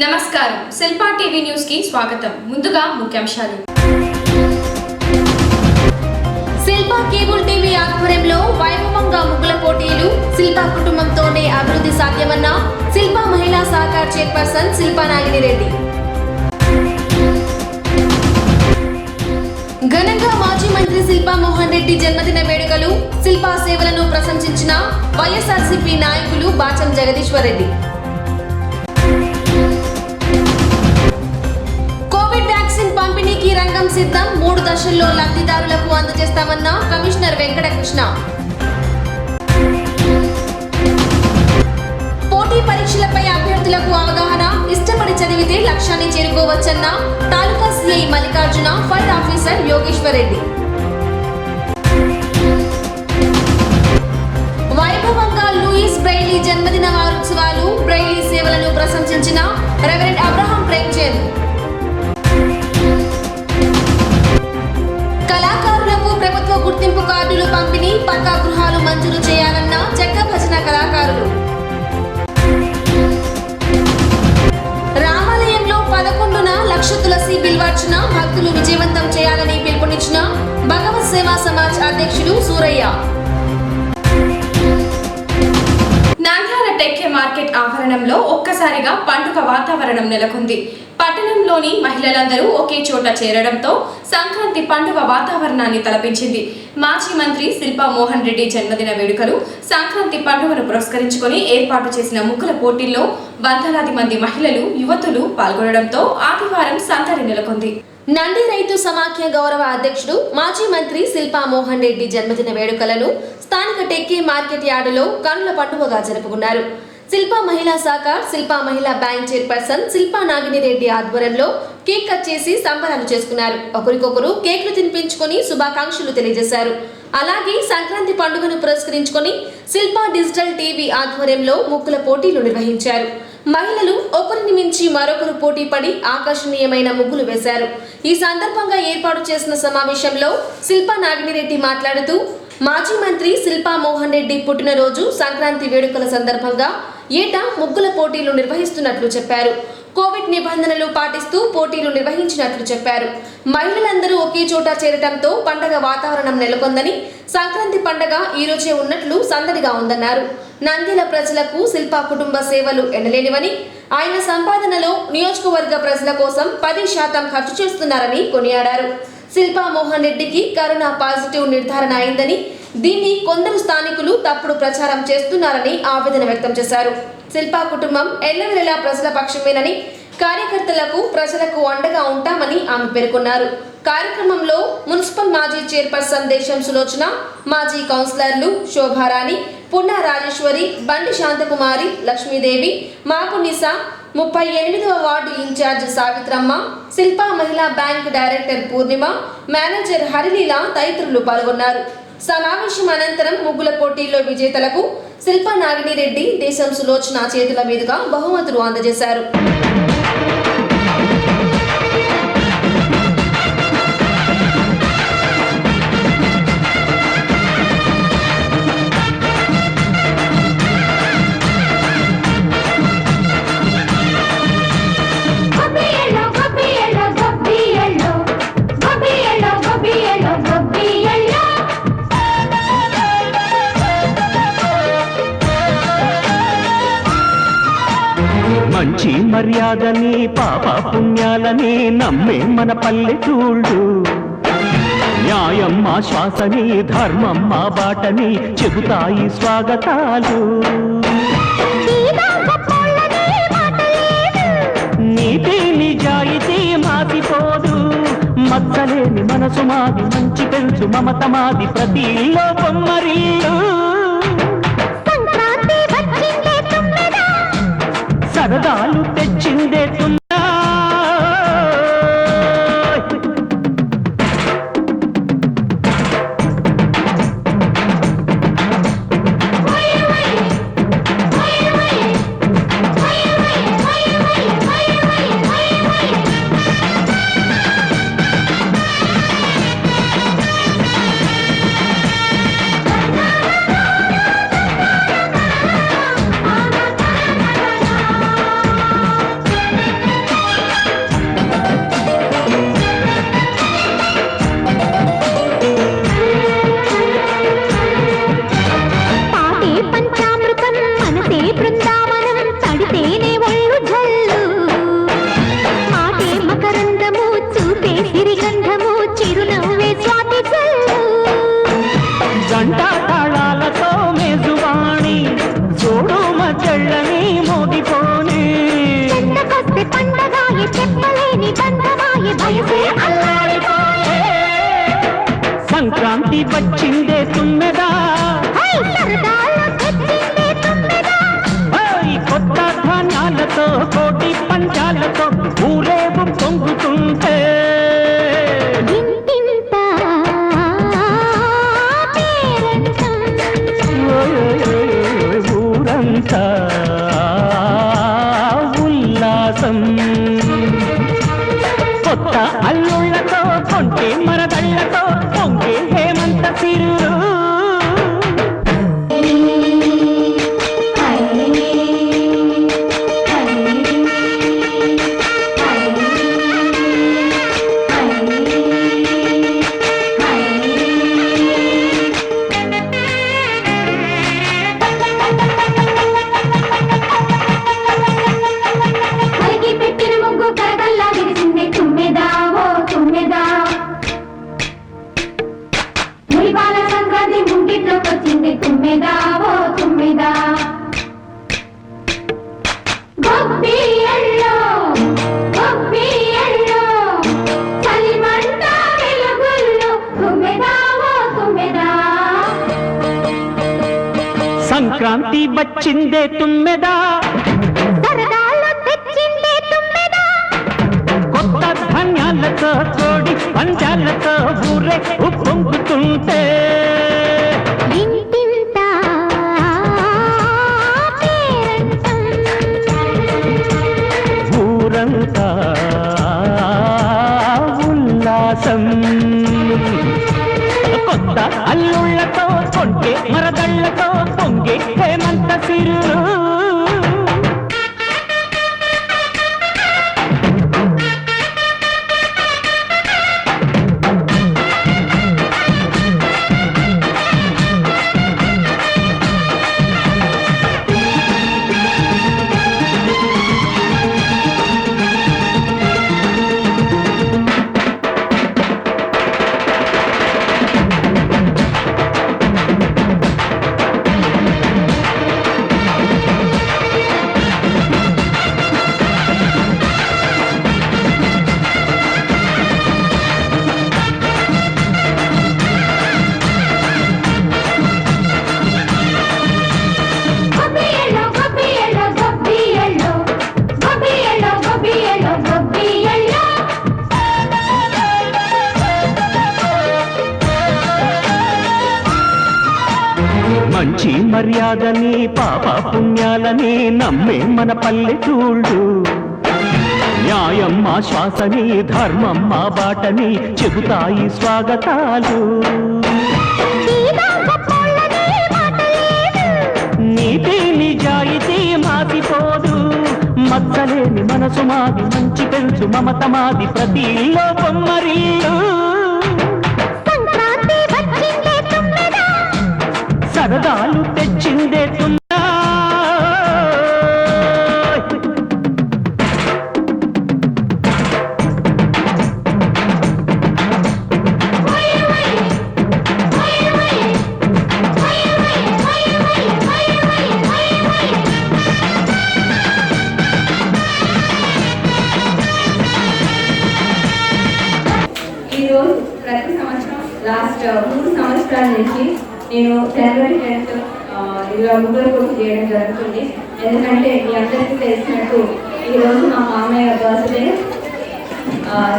నమస్కారం Shilpa TV news కి స్వాగతం. ముందుగా ముఖ్యాంశాలు. శిల్పా కేబుల్ టీవీ ఆధ్వర్యంలో వైభవంగా ముగ్గుల పోటీలు. శిల్పా కుటుంబంతోనే అభివృద్ధి సాధ్యమన్న శిల్పా మహిళా సహకార చైర్పర్సన్ శిల్పా నాగినిరెడ్డి. ఘనంగా మాజీ మంత్రి శిల్పా మోహన్ రెడ్డి జన్మదిన వేడుకలు. శిల్పా సేవలను ప్రశంసించిన వైఎస్ఆర్సీపీ నాయకులు బాచం జగదీశ్వర్ రెడ్డి. పంపిణీకి రంగం సిద్ధం. 3 దశల్లో లబ్ధిదారులకు అందజేస్తామన్న కమిషనర్ వెంకటకృష్ణ. పోటీ పరీక్షలపై అభ్యర్థులకు అవగాహన. ఇష్టపడి చదివితే లక్ష్యాన్ని చేరుకోవచ్చన్న తాలూకా CI Mallikarjuna, fire officer Yogeshwar Reddy. వైభవంగా లూయిస్ బ్రెయిలీ జన్మదిన వారోత్సవాలు. బ్రెయిలీ సేవలను ప్రశంసించిన రెవరెండ్ అబ్రహాం ప్రేమ్చంద్. కళాకారులకు ప్రభుత్వ గుర్తింపు కార్డులు పంపిణీ. పక్కా గృహాలు మంజూరు చేయాలన్న చెక్క భజన కళాకారులు. రామాలయంలో 11న లక్ష తులసి బిల్వార్చన. భక్తులు విజయవంతం చేయాలని పిలుపునిచ్చిన భగవత్ సేవా సమాజ్ అధ్యక్షుడు సూరయ్య. నంద్యాల టెక్కే మార్కెట్ ఆవరణంలో ఒక్కసారిగా పండుగ వాతావరణం నెలకొంది. పట్టణంలోని మహిళలందరూ ఒకే చోట చేరడంతో సంక్రాంతి పండుగ వాతావరణాన్ని తలపించింది. మాజీ మంత్రి శిల్పా మోహన్ రెడ్డి జన్మదిన వేడుకలు. సంక్రాంతి పండుగను పురస్కరించుకొని ఏర్పాటు చేసిన ముగ్గుల పోటీల్లో వందలాది మంది మహిళలు, యువతులు పాల్గొనడంతో ఆదివారం సందడి నెలకొంది. నంది రైతు సమాఖ్య గౌరవ అధ్యక్షుడు మాజీ మంత్రి శిల్పా మోహన్ రెడ్డి జన్మదిన వేడుకలను స్థానిక టెక్కే మార్కెట్ యార్డులో కనుల పండుగగా జరుపుకున్నారు. శిల్పా మహిళా సహకార్, శిల్పా మహిళా బ్యాంక్ చైర్పర్సన్ శిల్పా నాగినిరెడ్డి ఆధ్వర్యంలో కేక్ కట్ చేసి సంబరాలు చేసుకున్నారు. ఒకరికొకరు కేక్లు తినిపించుకొని శుభాకాంక్షలు తెలియజేశారు. అలాగే సంక్రాంతి పండుగను పురస్కరించుకొని శిల్పా డిజిటల్ టీవీ ఆధ్వర్యంలో ముగ్గుల పోటీలు నిర్వహించారు. మహిళలు ఒకరిని మించి మరొకరు పోటీ పడి ఆకర్షణీయమైన ముగ్గులు వేశారు. ఈ సందర్భంగా ఏర్పాటు చేసిన సమావేశంలో శిల్పా నాగినిరెడ్డి మాట్లాడుతూ మాజీ మంత్రి శిల్పా మోహన్ రెడ్డి పుట్టినరోజు సంక్రాంతి వేడుకల సందర్భంగా ఏటా ముగ్గుల పోటీలు నిర్వహిస్తున్నట్లు చెప్పారు. కోవిడ్ నిబంధనలు పాటిస్తూ పోటీలు నిర్వహించినట్లు చెప్పారు. మహిళలందరూ ఒకే చోట చేరటంతో పండగ వాతావరణం నెలకొందని, సంక్రాంతి పండగ ఈ రోజే ఉన్నట్లు సందడిగా ఉందన్నారు. నంద్యాల ప్రజలకు శిల్పా కుటుంబ సేవలు ఎనలేనివని, ఆయన సంపాదనలో నియోజకవర్గ ప్రజల కోసం 10% ఖర్చు చేస్తున్నారని కొనియాడారు. శిల్పా మోహన్ రెడ్డికి కరోనా పాజిటివ్ నిర్ధారణ అయిందని, దీన్ని కొందరు స్థానికులు తప్పుడు ప్రచారం చేస్తున్నారని ఆవేదన వ్యక్తం చేశారు. శిల్పా కుటుంబం ఎల్లవేళలా ప్రజల పక్షమేనని, కార్యకర్తలకు ప్రజలకు అండగా ఉంటామని ఆమె పేర్కొన్నారు. కార్యక్రమంలో మున్సిపల్ మాజీ చైర్పర్సన్ దేశం సులోచన, మాజీ కౌన్సిలర్లు శోభారాణి, పున్నా రాజేశ్వరి, బండి శాంతకుమారి, లక్ష్మీదేవి, మాపునిసా, 38వ వార్డు ఇన్ఛార్జ్ సావిత్రమ్మ, శిల్పా మహిళా బ్యాంక్ డైరెక్టర్ పూర్ణిమ, మేనేజర్ హరిలీల తదితరులు పాల్గొన్నారు. సమావేశం అనంతరం ముగ్గుల పోటీల్లో విజేతలకు శిల్పా నాగినిరెడ్డి, దేశం సులోచన చేతుల మీదుగా బహుమతులు అందజేశారు. మంచి మర్యాదని, పాప పుణ్యాలని నమ్మే మన పల్లెటూళ్ళు. న్యాయం మా శ్వాసని, ధర్మం మా బాటని చెబుతాయి స్వాగతాలు. నీతి నిజాయితీ మాసిపోదు, మచ్చలేని మనసు మాది, మంచి పెంచు మమత మాది, ప్రతి ఇల్లో బొమ్మరిల్లు. సరదాలు తెచ్చిందే వచ్చిందే తుమ్మెదా, కొత్త ధాన్యాలతో కోటి పంచాలతో ఊరేగు పొంగుతుంటే ఊరంతా ఉల్లాసం. కొత్త అల్లుళ్లతో కొంటే మరదళ్లతో పొంగే హేమంత సిరులు. సంక్రాంతి వచ్చిందే తుమ్మెదా, కొత్త ధాన్యాలతో కోడి పంచాలతో ఊరే ఉప్పొంగుతుంటే ఊరంతా ఉల్లాసం. కొత్త అల్లుళ్లతో కొంటే మరదళ్లతో పొంగే హేమంత సిరులు. మంచి మర్యాదని పాప పుణ్యాలని నమ్మే మన పల్లెటూళ్ళు. న్యాయం మా శ్వాసని ధర్మం మా బాటని చెబుతాయి స్వాగతాలు. నీతి నిజాయితీ మాసిపోదు, మచ్చలేని మనసు మాది మంచి పెంచు మమత మాది ప్రతి ఇల్లో బొమ్మరిల్లు. సరదాలు తెచ్చిందే తుమ్మెదా, ఈరోజు ప్రతి సంవత్సరం లాస్ట్ 3 సంవత్సరాల నుంచి నేను జనవరి 10th ఇలా ముగ్గురు పూర్తి చేయడం జరుగుతుంది. ఎందుకంటే మీ అందరికీ తెలిసినట్టు ఈరోజు మా మామయ్య బర్త్డే.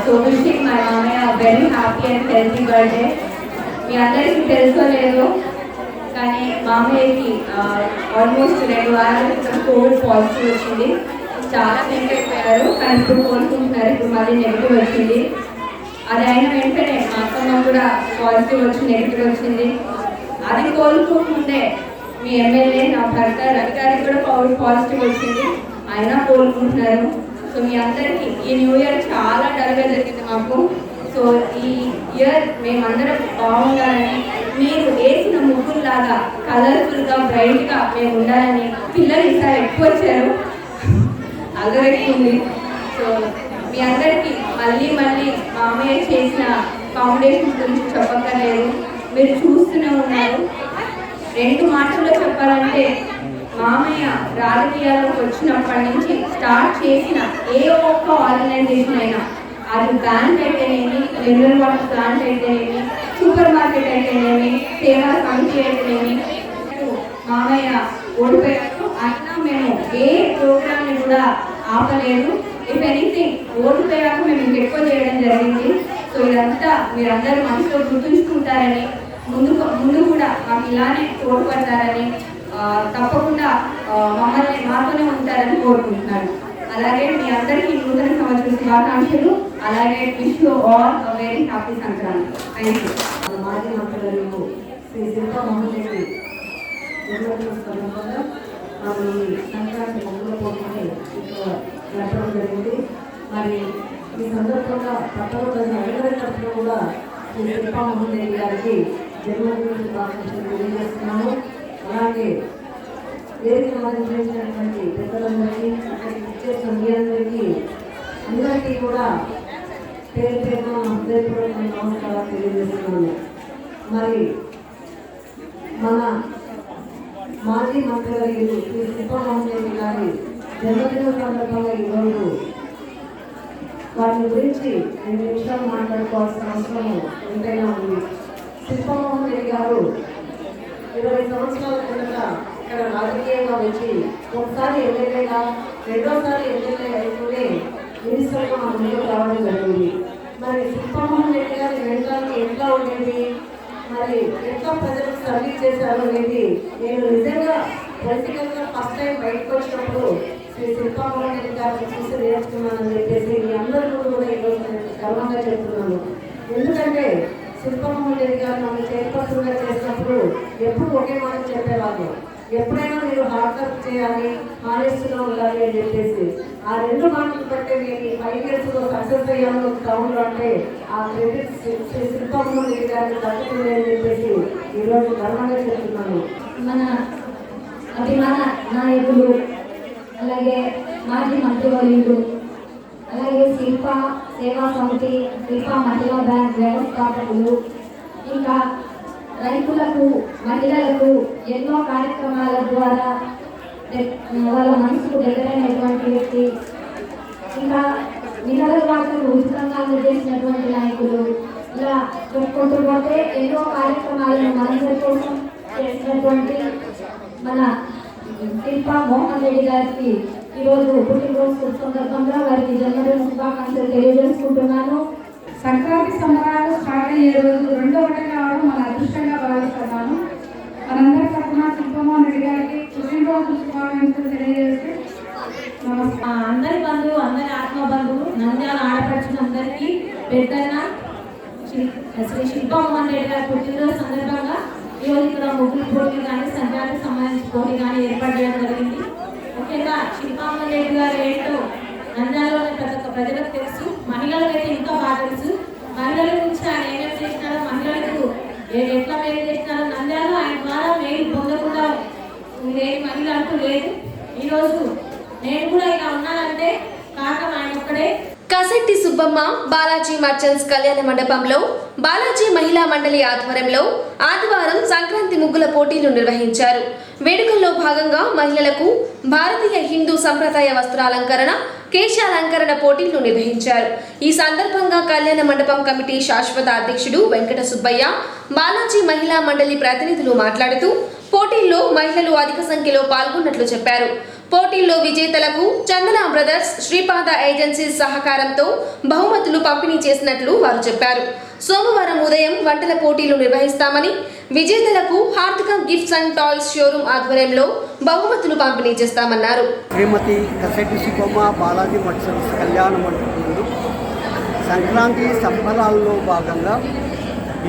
సో విషింగ్ మై మామయ్య very happy and healthy birthday. మీ అందరికీ తెలుసో లేదో కానీ మామయ్యకి ఆల్మోస్ట్ 2 వారాల క్రితం కోవిడ్ పాజిటివ్ వచ్చింది. చాలా నెగిటివ్ అయిపోయారు, కానీ ఇప్పుడు కోలుకుంటున్నారు. ఇప్పుడు మళ్ళీ నెగిటివ్ వచ్చింది. అది అయిన వెంటనే మా అత్తమ్మ కూడా పాజిటివ్ వచ్చి నెగిటివ్ వచ్చింది. అది కోలుకోకుండే మీ ఎమ్మెల్యే నా భర్త రవి గారికి కూడా కోవిడ్ పాజిటివ్ వచ్చింది, అయినా కోలుకుంటున్నారు. సో మీ అందరికీ ఈ న్యూ ఇయర్ చాలా డల్గా జరిగింది మాకు. సో ఈ ఇయర్ మేమందరం బాగుండాలని, మీరు వేసిన ముగ్గుల్లాగా కలర్ఫుల్గా బ్రైట్గా మేము ఉండాలని. పిల్లలు ఈసారి ఎక్కువ వచ్చారు, అల్లరెక్కింది. సో మీ అందరికీ మళ్ళీ మామయ్య చేసిన ఫౌండేషన్ గురించి చెప్పక్కర్లేదు, మీరు చూస్తూనే ఉన్నారు. 2 మాటల్లో చెప్పాలంటే మామయ్య రాజకీయాల్లోకి వచ్చినప్పటి నుంచి స్టార్ట్ చేసిన ఏ ఒక్క ఆర్గనైజేషన్ అయినా, అది బ్యాంక్ అయితేనేమి, మినరల్ వాటర్ ప్లాంట్ అయితేనేమి, సూపర్ మార్కెట్ అయితేనేమి, సేవా సమితి అయితేనేమి, మామయ్య ఓడిపోయారు. అయినా మేము ఏ ప్రోగ్రామ్ని కూడా ఆపలేదు. ఇఫ్ ఎనీథింగ్ ఓడిపోయాక మేము ఇంకెక్కువ చేయడం జరిగింది. సో ఇదంతా మీరందరూ మనసులో గుర్తుంచుకుంటారని, ముందు కూడా మాకు ఇలానే తోడ్పడతారని, తప్పకుండా మాతోనే ఉంటారని కోరుకుంటున్నాను. అలాగే మీ అందరికీ నూతన సంవత్సర శుభాకాంక్షలు. అలాగే wish you all a very happy Sankranti. Thank you. మాజీ మంత్రులు శ్రీ శిల్పా మోహన్ రెడ్డి సందర్భంగా మరి సంక్రాంతి ముగ్గుల పోటీని ఇక్కడ జరపడం జరిగింది. మరి ఈ సందర్భంగా పట్టణంలోని అందరి తరఫున కూడా శ్రీ శిల్పా మోహన్ రెడ్డి గారికి జన్మదిన శుభాకాంక్షలు తెలియజేస్తున్నాము. అలాగే వేదిక ఆనందించినటువంటి పెద్దలందరికీ, ఇచ్చేసిన మీ అందరికీ కూడా పేరు పేరున హృదయపూర్వక నమస్కారాలు తెలియజేస్తున్నాను. మరి మన మాజీ మంత్రివర్యులు శ్రీ శిల్పా మోహన్ రెడ్డి గారి జన్మదిన సందర్భంగా ఈరోజు వారి గురించి 2 నిమిషాలు మాట్లాడుకోవాల్సిన అవసరం ఎంతైనా ఉంది. శిల్పా మోహన్ రెడ్డి గారు 20 సంవత్సరాల కిందట ఇక్కడ రాజకీయంగా వచ్చి ఒకసారి ఎమ్మెల్యేగా, రెండోసారి ఎమ్మెల్యే అయితేనే మినిస్టర్గా మన ముందుకు రావడం జరిగింది. మరి శిల్పా మోహన్ రెడ్డి గారి వెంటానికి ఎట్లా ఉండేది, మరి ఎట్లా ప్రజలకు సర్వీస్ చేశారు అనేది నేను నిజంగా పొలిటికల్గా ఫస్ట్ టైం బయటకు వచ్చినప్పుడు శ్రీ శిల్పా మోహన్ రెడ్డి గారిని చూసి నేర్చుకున్నానని చెప్పేసి మీ అందరూ కూడా ఈరోజు నేను గర్వంగా చెప్తున్నాను. ఎందుకంటే శిల్పా మోహన్ రెడ్డి గారు నన్ను చైర్పర్సన్గా చేసినప్పుడు ఎప్పుడు ఒకే మాట చెప్పేవాళ్ళు, ఎప్పుడైనా మీరు హార్డ్ వర్క్ చేయాలి, హానెస్ట్గా ఉండాలి అని చెప్పేసి. ఆ 2 మాటలు బట్టే నేను 5 ఇయర్స్లో సక్సెస్ అయ్యాను టౌన్లో అంటే ఆ క్రెడిట్ శ్రీ శిల్పా మోహన్ రెడ్డి గారిని దక్కుతుంది అని చెప్పేసి ఈరోజు గర్వంగా చెప్తున్నాను. మన అభిమాన నాయకులు, అలాగే మాజీ మంత్రివర్యులు, అలాగే శిల్పా సేవా సమితి, శిల్పా మహిళా బ్యాంక్ వ్యవస్థాపకులు, ఇంకా రైతులకు, మహిళలకు ఎన్నో కార్యక్రమాల ద్వారా వాళ్ళ మనసుకు దగ్గరైనటువంటి వ్యక్తి, ఇంకా మినరల్ వాటర్ ఉచితంగా అందజేసినటువంటి నాయకులు, ఇలా చెప్పుకుంటూ పోతే ఎన్నో కార్యక్రమాలను మనందరి కోసం చేసినటువంటి మన శిల్పా మోహన్ రెడ్డి గారికి ఈరోజు పుట్టినరోజు సందర్భంగా వారికి జన్మదిన శుభాకాంక్షలు తెలియజేసుకుంటున్నాను. సంక్రాంతి సంబరాలు స్టార్ట్ అయ్యే రోజు 2వ విడత రావడం మన అదృష్టంగా భావిస్తున్నాను. మనందరి తరఫున శిల్పా మోహన్ రెడ్డి గారికి పుట్టినరోజు శుభాకాంక్షలు తెలియజేస్తే అందరి బంధువు, అందరి ఆత్మ బంధువు, నంద్యాల ఆడపడుచులందరికీ పెద్దన్న శ్రీ శిల్పా మోహన్ రెడ్డి గారి పుట్టినరోజు సందర్భంగా ఈరోజు ఇక్కడ ముగ్గురు పోటీలు కానీ, సంక్రాంతికి సంబంధించిన పోటీ కానీ ఏర్పాటు చేయడం జరిగింది. ముఖ్యంగా శిల్పా మోహన్ రెడ్డి గారు ఏంటో నంద్యాలలోని ప్రతి ఒక్క ప్రజలకు తెలుసు, మహిళలకైతే ఇంకా బాగా తెలుసు. మహిళల గురించి ఆయన ఏమేమి చేసినారో, మహిళలకు ఎట్లా మేలు చేసినారో, నంద్యాలలో ఆయన ద్వారా మేలు పొందకుండా లేని మహిళ అంటూ లేదు. ఈరోజు నేను కూడా ఇలా ఉన్నానంటే కారణం ఆయన ఒక్కడే. కసెట్టి సుబ్బమ్మ బాలాజీ మర్చెంట్స్ కళ్యాణ మండపంలో బాలాజీ మహిళా మండలి ఆధ్వర్యంలో ఆదివారం సంక్రాంతి ముగ్గుల పోటీలు నిర్వహించారు. వేడుకల్లో భాగంగా మహిళలకు భారతీయ హిందూ సంప్రదాయ వస్త్రాలంకరణ, కేశాలంకరణ పోటీలు నిర్వహించారు. ఈ సందర్భంగా కళ్యాణ మండపం కమిటీ శాశ్వత అధ్యక్షుడు వెంకట సుబ్బయ్య, బాలాజీ మహిళా మండలి ప్రతినిధులు మాట్లాడుతూ పోటీల్లో మహిళలు అధిక సంఖ్యలో పాల్గొన్నట్లు చెప్పారు. పోటీల్లో విజేతలకు చందన బ్రదర్స్, శ్రీపాద ఏజెన్సీస్ సహకారంతో బహుమతులు పంపిణీ చేసినట్లు వారు చెప్పారు. సోమవారం ఉదయం వంటల పోటీలు నిర్వహిస్తామని, విజేతలకు హార్దిక గిఫ్ట్స్ అండ్ టాయ్స్ షోరూమ్ ఆధ్వర్యంలో బహుమతులు పంపిణీ చేస్తామన్నారు. శ్రీమతి కసెట్టి సుబ్బమ్మ బాలాజీ మర్చెంట్స్ కళ్యాణ మండపంలో సంక్రాంతి సంబరాల్లో భాగంగా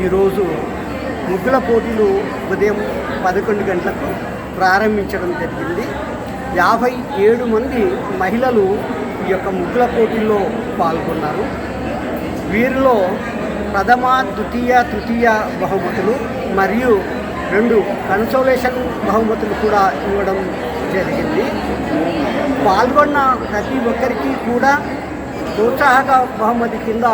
ఈరోజు ముగ్గుల పోటీలు ఉదయం 11 గంటలకు ప్రారంభించడం జరిగింది. 57 మంది మహిళలు ఈ యొక్క ముగ్గుల పోటీల్లో పాల్గొన్నారు. వీరిలో ప్రథమ, ద్వితీయ, తృతీయ బహుమతులు మరియు 2 కన్సోలేషన్ బహుమతులు కూడా ఇవ్వడం జరిగింది. పాల్గొన్న ప్రతి ఒక్కరికి కూడా ప్రోత్సాహక బహుమతి కింద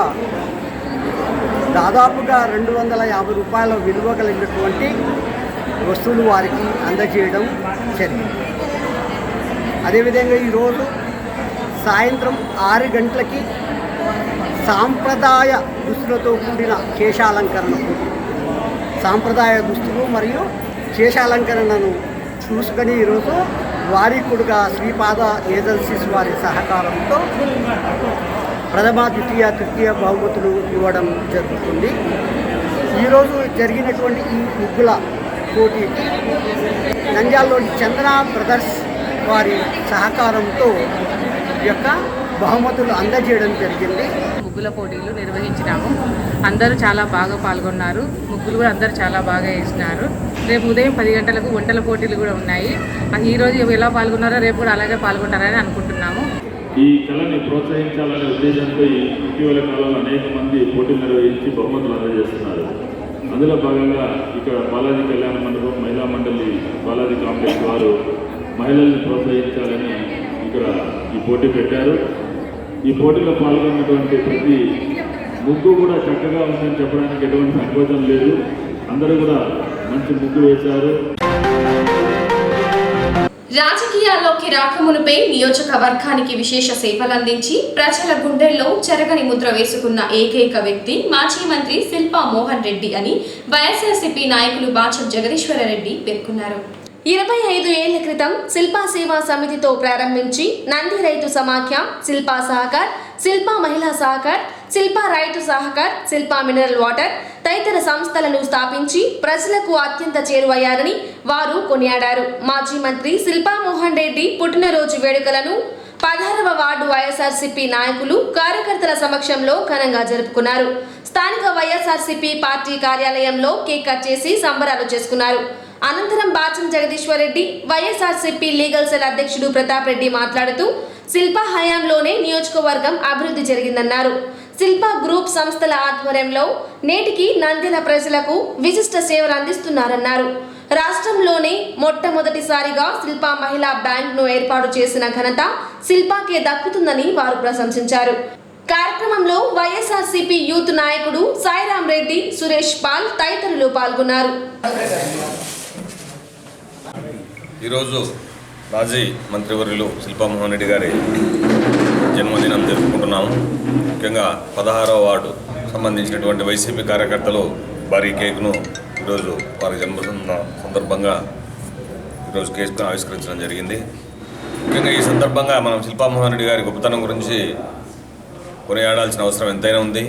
దాదాపుగా 250 రూపాయల విలువ కలిగినటువంటి వస్తువులు వారికి అందజేయడం జరిగింది. అదేవిధంగా ఈరోజు సాయంత్రం 6 గంటలకి సాంప్రదాయ దుస్తులతో కూడిన కేశాలంకరణ సాంప్రదాయ దుస్తులు మరియు శేషాలంకరణను చూసుకొని ఈరోజు వారికుడుగా శ్రీపాద ఏజెన్సీస్ వారి సహకారంతో ప్రథమ ద్వితీయ తృతీయ బహుమతులు ఇవ్వడం జరుగుతుంది. ఈరోజు జరిగినటువంటి ఈ ముగ్గుల పోటీకి నంద్యాలలోని చంద్ర బ్రదర్స్ వారి సహకారంతో ఈ యొక్క బహుమతులు అందజేయడం జరిగింది. ముగ్గుల పోటీలు నిర్వహించినాము. అందరూ చాలా బాగా పాల్గొన్నారు. ముగ్గులు కూడా అందరూ చాలా బాగా వేసినారు. రేపు ఉదయం 10 గంటలకు వంటల పోటీలు కూడా ఉన్నాయి. ఈరోజు ఎలా పాల్గొన్నారో రేపు కూడా అలాగే పాల్గొంటారని అనుకుంటున్నాము. ఈ కళని ప్రోత్సహించాలనే ఉద్దేశంతో ఇటీవల కాలంలో అనేక మంది పోటీలు నిర్వహించి బహుమతులు అందజేస్తున్నారు. అందులో భాగంగా ఇక్కడ బాలాజీ కళ్యాణ మండపం మహిళా మండలి బాలాజీ కాంప్లెక్స్ వారు మహిళల్ని ప్రోత్సహించాలని ఇక్కడ ఈ పోటీ పెట్టారు. ఈ పోటీలో పాల్గొన్నటువంటి ప్రతి ముగ్గు కూడా చక్కగా ఉందని చెప్పడానికి ఎటువంటి సంకోచం లేదు. అందరూ కూడా మంచి ముగ్గు వేశారు. రాజకీయాల్లోకి రాకమునుపై నియోజకవర్గానికి విశేష సేవలందించి ప్రజల గుండెల్లో చెరగని ముద్ర వేసుకున్న ఏకైక వ్యక్తి మాజీ మంత్రి శిల్పా మోహన్ రెడ్డి అని వైఎస్ఆర్సీపీ నాయకులు బాచం జగదీశ్వరరెడ్డి పేర్కొన్నారు. 25 ఏళ్ల క్రితం శిల్పా సేవా సమితితో ప్రారంభించి నంది రైతు సమాఖ్య, శిల్పా సహకార్, శిల్పా మహిళా సహకార్, శిల్పా రైతు సహకార్, శిల్పా మినరల్ వాటర్ తదితర సంస్థలను స్థాపించి ప్రజలకు అత్యంత చేరువయ్యారని వారు కొనియాడారు. మాజీ మంత్రి శిల్పా మోహన్ రెడ్డి పుట్టినరోజు వేడుకలను 16వ వార్డు వైఎస్ఆర్సీపీ నాయకులు కార్యకర్తల సమక్షంలో ఘనంగా జరుపుకున్నారు. స్థానిక వైఎస్ఆర్సీపీ పార్టీ కార్యాలయంలో కేక్ కట్ చేసి సంబరాలు చేసుకున్నారు. అనంతరం బాచం జగదీశ్వరరెడ్డి, వైఎస్ఆర్సీపీ లీగల్ సెల్ అధ్యక్షుడు ప్రతాప్ రెడ్డి మాట్లాడుతూ శిల్పా హయాంలోనే నియోజకవర్గం అభివృద్ధి జరిగిందన్నారు. శిల్పా గ్రూప్ సంస్థల ఆధ్వర్యంలో నేటికి నంద్యాల ప్రజలకు విశిష్ట సేవలు అందిస్తున్నారన్నారు. రాష్ట్రంలోనే మొట్టమొదటిసారిగా శిల్పా మహిళా బ్యాంక్ను ఏర్పాటు చేసిన ఘనత శిల్పాకే దక్కుతుందని వారు ప్రశంసించారు. కార్యక్రమంలో వైఎస్ఆర్సీపీ యూత్ నాయకుడు సాయిరాం రెడ్డి, సురేష్ పాల్ తదితరులు పాల్గొన్నారు. ఈరోజు మాజీ మంత్రివర్యులు శిల్పా మోహన్ రెడ్డి గారి జన్మదినం జరుపుకుంటున్నాము. ముఖ్యంగా 16వ వార్డు సంబంధించినటువంటి వైసీపీ కార్యకర్తలు భారీ కేక్ను ఈరోజు వారి జన్మదిన సందర్భంగా ఈరోజు కేక్ను ఆవిష్కరించడం జరిగింది. ముఖ్యంగా ఈ సందర్భంగా మనం శిల్పా మోహన్ రెడ్డి గారి గొప్పతనం గురించి కొనియాడాల్సిన అవసరం ఎంతైనా ఉంది.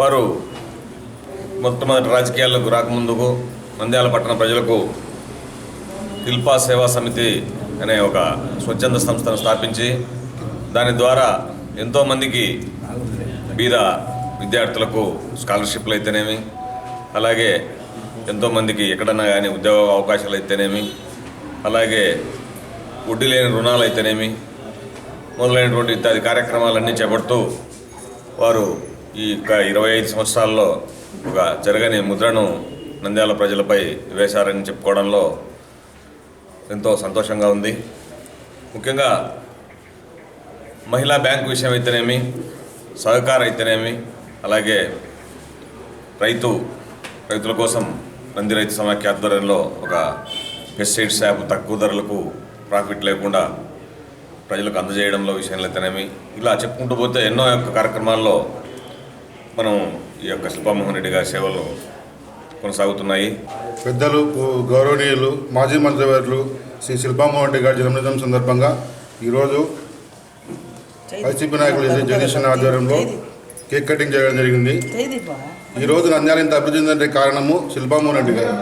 వారు మొట్టమొదటి రాజకీయాల్లోకి రాకముందుకు నంద్యాల పట్టణ ప్రజలకు శిల్పా సేవా సమితి అనే ఒక స్వచ్ఛంద సంస్థను స్థాపించి దాని ద్వారా ఎంతోమందికి బీద విద్యార్థులకు స్కాలర్షిప్లు అయితేనేమి, అలాగే ఎంతోమందికి ఎక్కడన్నా కానీ ఉద్యోగ అవకాశాలు అయితేనేమి, అలాగే వడ్డీ లేని రుణాలు అయితేనేమి మొదలైనటువంటి ఇత్యాది కార్యక్రమాలన్నీ చేపడుతూ వారు ఈ 25 సంవత్సరాల్లో ఒక జరగని ముద్రను నంద్యాల ప్రజలపై వేశారని చెప్పుకోవడంలో ఎంతో సంతోషంగా ఉంది. ముఖ్యంగా మహిళా బ్యాంకు విషయం అయితేనేమి, సహకార అయితేనేమి, అలాగే రైతుల కోసం నంది రైతు సమాఖ్య ఆధ్వర్యంలో ఒక పెస్టిసైడ్ షాప్ తక్కువ ధరలకు ప్రాఫిట్ లేకుండా ప్రజలకు అందజేయడంలో విషయంలో అయితేనేమి, ఇలా చెప్పుకుంటూ పోతే ఎన్నో కార్యక్రమాల్లో మనం ఈ యొక్క శిల్పా మోహన్ రెడ్డి గారి సేవలు కొనసాగుతున్నాయి. పెద్దలు గౌరవనీయులు మాజీ మంత్రివర్యులు శ్రీ శిల్పా మోహన్ రెడ్డి గారి జన్మదినం సందర్భంగా ఈరోజు వైసీపీ నాయకులు జగదీశ్వర ఆధ్వర్యంలో కేక్ కటింగ్ చేయడం జరిగింది. ఈరోజు నంద్యాల ఇంత అభివృద్ధి చెందంటే కారణము శిల్పా మోహన్ రెడ్డి గారు.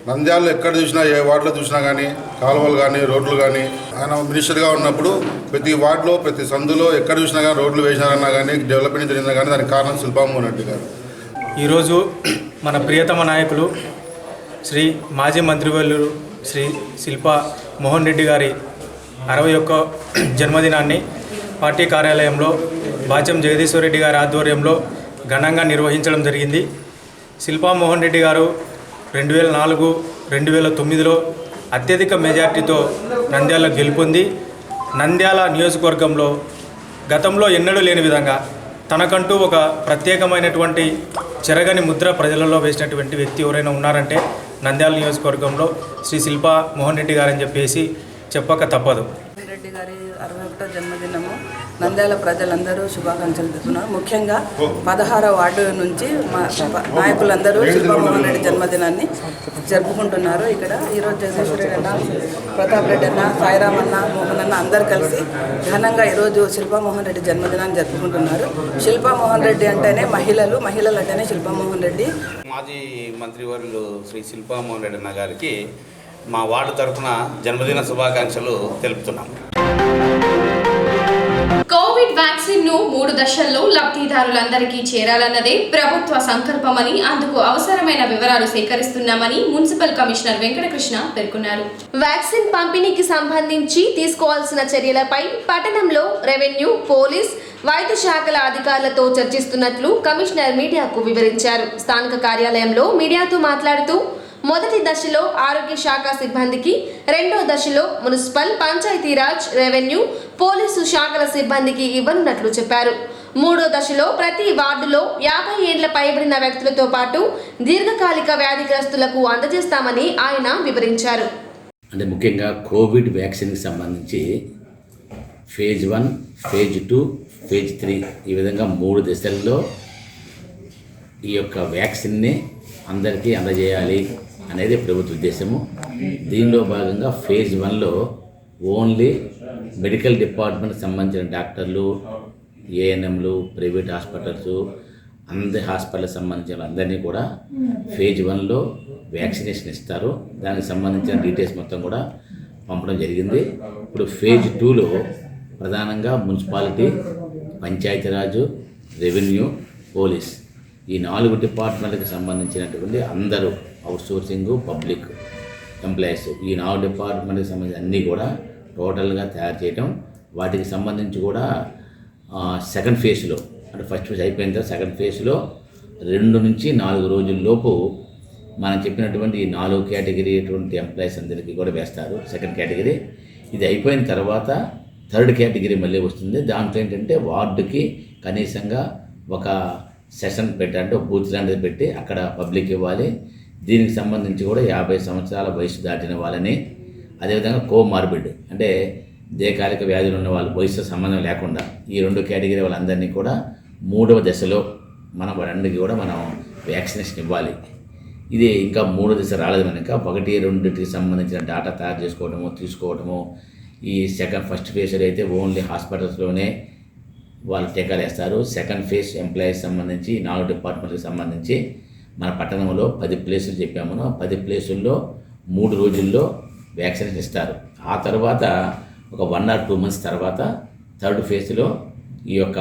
నంద్యాలలో ఎక్కడ చూసినా, ఏ వార్డులో చూసినా కానీ కాలువలు కానీ రోడ్లు కానీ, ఆయన మినిస్టర్గా ఉన్నప్పుడు ప్రతి వార్డులో ప్రతి సందులో ఎక్కడ చూసినా కానీ రోడ్లు వేసినారన్నా కానీ డెవలప్మెంట్ జరిగినా కానీ దానికి కారణం శిల్పా మోహన్ రెడ్డి గారు. ఈరోజు మన ప్రియతమ నాయకులు శ్రీ మాజీ మంత్రివర్యులు శ్రీ శిల్పా మోహన్ రెడ్డి గారి 61వ జన్మదినాన్ని పార్టీ కార్యాలయంలో బాచం జగదీశ్వరరెడ్డి గారి ఆధ్వర్యంలో ఘనంగా నిర్వహించడం జరిగింది. శిల్పా మోహన్ రెడ్డి గారు 2004, 2009లో అత్యధిక మెజార్టీతో నంద్యాల గెలుపొంది నంద్యాల నియోజకవర్గంలో గతంలో ఎన్నడూ లేని విధంగా తనకంటూ ఒక ప్రత్యేకమైనటువంటి చెరగని ముద్ర ప్రజలలో వేసినటువంటి వ్యక్తి ఎవరైనా ఉన్నారంటే నంద్యాల నియోజకవర్గంలో శ్రీ శిల్పా మోహన్ రెడ్డి గారని చెప్పేసి చెప్పక తప్పదు. రెడ్డి గారి 61వ జన్మదినము నంద్యాల ప్రజలందరూ శుభాకాంక్షలు తెలుపుతున్నారు. ముఖ్యంగా 16వ వార్డు నుంచి మా నాయకులందరూ శిల్పామోహన్ రెడ్డి జన్మదినాన్ని జరుపుకుంటున్నారు. ఇక్కడ ఈరోజు జగదీశ్వరెడ్డి అన్న, ప్రతాప్ రెడ్డి అన్న, సాయిరామ్ అన్న, మోహన్ అన్న అందరు కలిసి ఘనంగా ఈరోజు శిల్పామోహన్ రెడ్డి జన్మదినాన్ని జరుపుకుంటున్నారు. శిల్పామోహన్ రెడ్డి అంటేనే మహిళలు అంటేనే శిల్పామోహన్ రెడ్డి. మాజీ మంత్రివర్యులు శ్రీ శిల్పామోహన్ రెడ్డి అన్న గారికి మా వార్డు తరఫున జన్మదిన శుభాకాంక్షలు తెలుపుతున్నాం. కోవిడ్ వ్యాక్సిన్ ను 3 దశల్లో లబ్ధిదారులందరికీ చేరాలన్నదే ప్రభుత్వ సంకల్పమని, అందుకు అవసరమైన వివరాలు సేకరిస్తున్నామని మున్సిపల్ కమిషనర్ వెంకటకృష్ణ పేర్కొన్నారు. వ్యాక్సిన్ పంపిణీకి సంబంధించి తీసుకోవాల్సిన చర్యలపై పట్టణంలో రెవెన్యూ, పోలీస్, వైద్య శాఖల అధికారులతో చర్చిస్తున్నట్లు కమిషనర్ మీడియాకు వివరించారు. స్థానిక కార్యాలయంలో మీడియాతో మాట్లాడుతూ మొదటి దశలో ఆరోగ్య శాఖ సిబ్బందికి, రెండో దశలో మున్సిపల్, పంచాయతీరాజ్, రెవెన్యూ, పోలీసు శాఖల సిబ్బందికి ఇవ్వనున్నట్లు చెప్పారు. మూడో దశలో ప్రతి వార్డులో 50 ఏళ్ల పైబడిన వ్యక్తులతో పాటు దీర్ఘకాలిక వ్యాధిగ్రస్తులకు అందజేస్తామని ఆయన వివరించారు. అంటే ముఖ్యంగా కోవిడ్ వ్యాక్సిన్కి సంబంధించి ఫేజ్ 1, ఫేజ్ 2, ఫేజ్ 3 ఈ విధంగా 3 దశల్లో ఈ యొక్క వ్యాక్సిన్ని అందరికీ అందజేయాలి అనేది ప్రభుత్వ ఉద్దేశము. దీనిలో భాగంగా ఫేజ్ 1లో ఓన్లీ మెడికల్ డిపార్ట్మెంట్కి సంబంధించిన డాక్టర్లు, ఏఎన్ఎంలు, ప్రైవేట్ హాస్పిటల్స్, అందరి హాస్పిటల్కి సంబంధించిన అందరినీ కూడా ఫేజ్ 1లో వ్యాక్సినేషన్ ఇస్తారు. దానికి సంబంధించిన డీటెయిల్స్ మొత్తం కూడా పంపడం జరిగింది. ఇప్పుడు ఫేజ్ 2లో ప్రధానంగా మున్సిపాలిటీ, పంచాయతీరాజు, రెవెన్యూ, పోలీస్ ఈ 4 డిపార్ట్మెంట్కి సంబంధించినటువంటి అందరూ అవుట్సోర్సింగ్, పబ్లిక్ ఎంప్లాయీస్ ఈ 4 డిపార్ట్మెంట్కి సంబంధించి అన్నీ కూడా టోటల్గా తయారు చేయటం. వాటికి సంబంధించి కూడా సెకండ్ ఫేజ్లో అంటే ఫస్ట్ ఫేజ్ అయిపోయిన తర్వాత సెకండ్ ఫేజ్లో 2 నుంచి 4 రోజుల్లోపు మనం చెప్పినటువంటి ఈ 4 కేటగిరీ అటువంటి ఎంప్లాయీస్ అందరికీ కూడా వేస్తారు సెకండ్ కేటగిరీ. ఇది అయిపోయిన తర్వాత థర్డ్ కేటగిరీ మళ్ళీ వస్తుంది. దాంట్లో ఏంటంటే వార్డుకి కనీసంగా ఒక సెషన్ పెట్టి అంటే ఒక బూత్ లాంటిది పెట్టి అక్కడ పబ్లిక్ ఇవ్వాలి. దీనికి సంబంధించి కూడా 50 సంవత్సరాల వయసు దాటిన వాళ్ళని, అదేవిధంగా కోమార్బిడ్ అంటే దీర్ఘకాలిక వ్యాధులు ఉన్న వాళ్ళు వయసు సంబంధం లేకుండా ఈ 2 కేటగిరీ వాళ్ళందరినీ కూడా 3వ దశలో వాళ్ళందరికీ కూడా మనం వ్యాక్సినేషన్ ఇవ్వాలి. ఇది ఇంకా 3వ దశ రాలేదు కనుక 1, 2కి సంబంధించిన డేటా తయారు తీసుకోవటము. ఈ ఫస్ట్ ఫేజ్లో అయితే ఓన్లీ హాస్పిటల్స్లోనే వాళ్ళు టీకాలు వేస్తారు. సెకండ్ ఫేజ్ ఎంప్లాయీస్ సంబంధించి 4 డిపార్ట్మెంట్కి సంబంధించి మన పట్టణంలో 10 ప్లేసులు చెప్పాము. 10 ప్లేసుల్లో 3 రోజుల్లో వ్యాక్సినేషన్ ఇస్తారు. ఆ తర్వాత ఒక 1 or 2 months తర్వాత థర్డ్ ఫేజ్లో ఈ యొక్క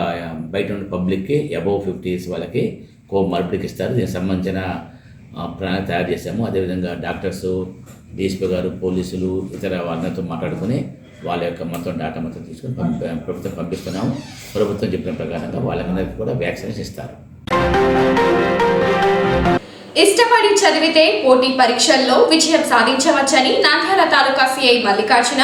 బయట ఉన్న పబ్లిక్కి అబవ్ 50 years వాళ్ళకి కోమార్బిడ్కి ఇస్తారు. దీనికి సంబంధించిన ప్రణాళిక తయారు చేశాము. అదేవిధంగా డాక్టర్సు, డీఎస్పీ గారు, పోలీసులు ఇతర వాళ్ళతో మాట్లాడుకుని వాళ్ళ యొక్క మొత్తం డేటా మొత్తం తీసుకొని ప్రభుత్వం పంపిస్తున్నాము. ప్రభుత్వం చెప్పిన ప్రకారంగా వాళ్ళకందరికీ కూడా వ్యాక్సినేషన్ ఇస్తారు. ఇష్టపడి చదివితే పోటీ పరీక్షల్లో విజయం సాధించవచ్చని నంద్యాల తాలూకా CI Mallikarjuna,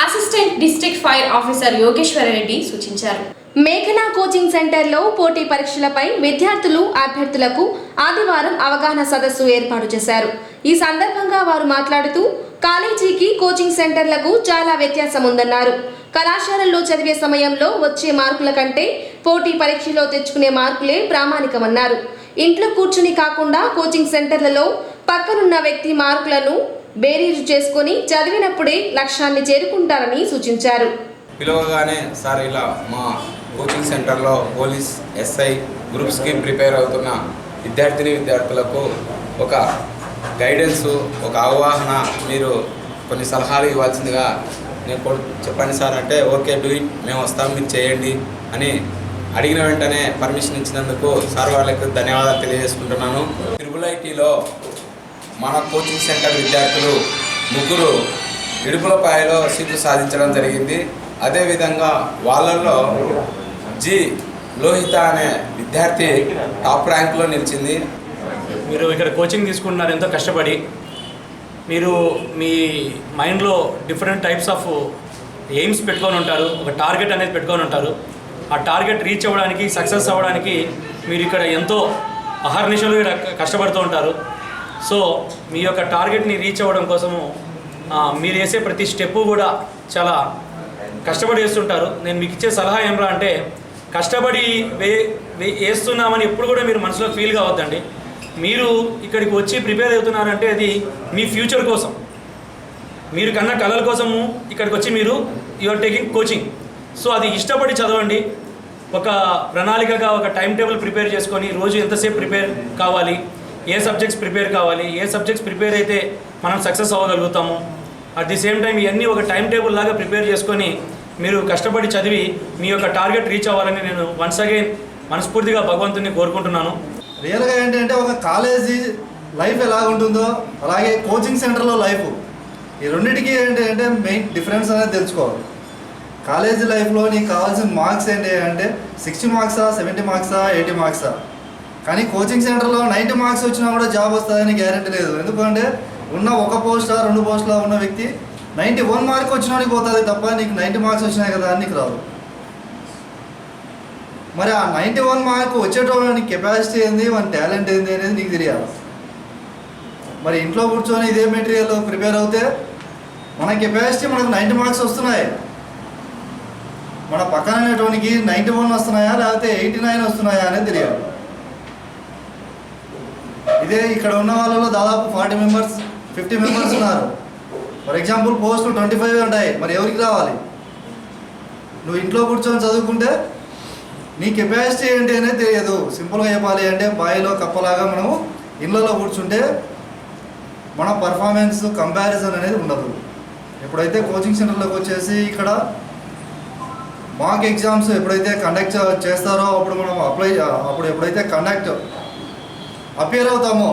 assistant district fire officer Yogeshwar Reddy సూచించారు. మేఘనా కోచింగ్ సెంటర్లో పోటీ పరీక్షలపై విద్యార్థులు, అభ్యర్థులకు ఆదివారం అవగాహన సదస్సు ఏర్పాటు చేశారు. ఈ సందర్భంగా వారు మాట్లాడుతూ కాలేజీకి, కోచింగ్ సెంటర్లకు చాలా వ్యత్యాసం ఉందన్నారు. కళాశాలల్లో చదివే సమయంలో వచ్చే మార్కుల కంటే పోటీ పరీక్షలో తెచ్చుకునే మార్కులే ప్రామాణికమన్నారు. ఇంట్లో కూర్చుని కాకుండా కోచింగ్ సెంటర్లలో పక్కనున్న వ్యక్తి మార్కులను బేరీజు చేసుకుని చదివినప్పుడే లక్ష్యాన్ని చేరుకుంటారని సూచించారు. పిలవగానే సార్ ఇలా మా కోచింగ్ సెంటర్లో పోలీస్, ఎస్ఐ గ్రూప్స్కి ప్రిపేర్ అవుతున్న విద్యార్థులకు ఒక గైడెన్స్, ఒక అవగాహన, మీరు కొన్ని సలహాలు ఇవ్వాల్సిందిగా నేను చెప్పండి సార్ అంటే ఓకే డూ ఇట్, మేము వస్తాం, మీరు చేయండి అని అడిగిన వెంటనే పర్మిషన్ ఇచ్చినందుకు సార్ వాళ్ళకి ధన్యవాదాలు తెలియజేసుకుంటున్నాను. IIITలో మన కోచింగ్ సెంటర్ విద్యార్థులు 3 ఇడుపులపాయలో సీట్లు సాధించడం జరిగింది. అదేవిధంగా వాళ్ళల్లో జి లోహిత అనే విద్యార్థి టాప్ ర్యాంక్లో నిలిచింది. మీరు ఇక్కడ కోచింగ్ తీసుకుంటున్నారు ఎంతో కష్టపడి. మీరు మీ మైండ్లో డిఫరెంట్ టైప్స్ ఆఫ్ ఎయిమ్స్ పెట్టుకొని ఉంటారు, ఒక టార్గెట్ అనేది పెట్టుకొని ఉంటారు. ఆ టార్గెట్ రీచ్ అవ్వడానికి, సక్సెస్ అవ్వడానికి మీరు ఇక్కడ ఎంతో అహర్నిశలు కష్టపడుతూ ఉంటారు. సో మీ యొక్క టార్గెట్ని రీచ్ అవ్వడం కోసము మీరు వేసే ప్రతి స్టెప్పు కూడా చాలా కష్టపడి వేస్తుంటారు. నేను మీకు ఇచ్చే సలహా ఏమరా అంటే కష్టపడి వేస్తున్నామని ఎప్పుడు కూడా మీరు మనసులో ఫీల్ కావద్దండి. మీరు ఇక్కడికి వచ్చి ప్రిపేర్ అవుతున్నారంటే అది మీ ఫ్యూచర్ కోసం, మీరు కన్నా కళల కోసము ఇక్కడికి వచ్చి మీరు ఆర్ టేకింగ్ కోచింగ్. సో అది ఇష్టపడి చదవండి. ఒక ప్రణాళికగా ఒక టైం టేబుల్ ప్రిపేర్ చేసుకొని రోజు ఎంతసేపు ప్రిపేర్ కావాలి, ఏ సబ్జెక్ట్స్ ప్రిపేర్ కావాలి, ఏ సబ్జెక్ట్స్ ప్రిపేర్ అయితే మనం సక్సెస్ అవ్వగలుగుతాము. అట్ ది సేమ్ టైం ఇవన్నీ ఒక టైం టేబుల్ లాగా ప్రిపేర్ చేసుకొని మీరు కష్టపడి చదివి మీ యొక్క టార్గెట్ రీచ్ అవ్వాలని నేను వన్స్ అగైన్ మనస్ఫూర్తిగా భగవంతుని కోరుకుంటున్నాను. రియల్గా ఏంటంటే ఒక కాలేజీ లైఫ్ ఎలా ఉంటుందో అలాగే కోచింగ్ సెంటర్లో లైఫ్, ఈ రెండింటికి ఏంటంటే మెయిన్ డిఫరెన్స్ అనేది తెలుసుకోవాలి. కాలేజీ లైఫ్లో నీకు కావాల్సిన మార్క్స్ ఏంటి అంటే 60 మార్క్సా, 70 మార్క్సా, 80 మార్క్సా. కానీ కోచింగ్ సెంటర్లో 90 మార్క్స్ వచ్చినా కూడా జాబ్ వస్తుందని గ్యారెంటీ లేదు. ఎందుకంటే ఉన్న ఒక పోస్టా 2 పోస్టులా ఉన్న వ్యక్తి 91 మార్క్ వచ్చినానికి పోతుంది తప్ప నీకు 90 మార్క్స్ వచ్చినాయి కదా అని నీకు రాదు. మరి ఆ 91 మార్క్ వచ్చేటోని కెపాసిటీ ఏంది, మన టాలెంట్ ఏంది అనేది నీకు తెలియాలి. మరి ఇంట్లో కూర్చొని ఇదే మెటీరియల్ ప్రిపేర్ అవుతే మన కెపాసిటీ మనకు 90 మార్క్స్ వస్తున్నాయి, మన పక్కన అనేటోనికి 91 వస్తున్నాయా లేకపోతే 89 వస్తున్నాయా అనేది తెలియాలి. ఇదే ఇక్కడ ఉన్న వాళ్ళలో దాదాపు 40 మెంబర్స్ 50 మెంబర్స్ ఉన్నారు. ఫర్ ఎగ్జాంపుల్ పోస్టులు 25 ఉంటాయి, మరి ఎవరికి రావాలి? నువ్వు ఇంట్లో కూర్చొని చదువుకుంటే నీ కెపాసిటీ ఏంటి అనేది తెలియదు. సింపుల్గా చెప్పాలి అంటే బాయిలో కప్పలాగా మనము ఇళ్ళలో కూర్చుంటే మన పర్ఫార్మెన్స్ కంపారిజన్ అనేది ఉండదు. ఎప్పుడైతే కోచింగ్ సెంటర్లోకి వచ్చేసి ఇక్కడ మాక్ ఎగ్జామ్స్ ఎప్పుడైతే కండక్ట్ చేస్తారో అప్పుడు మనం అప్పుడు ఎప్పుడైతే అపియర్ అవుతామో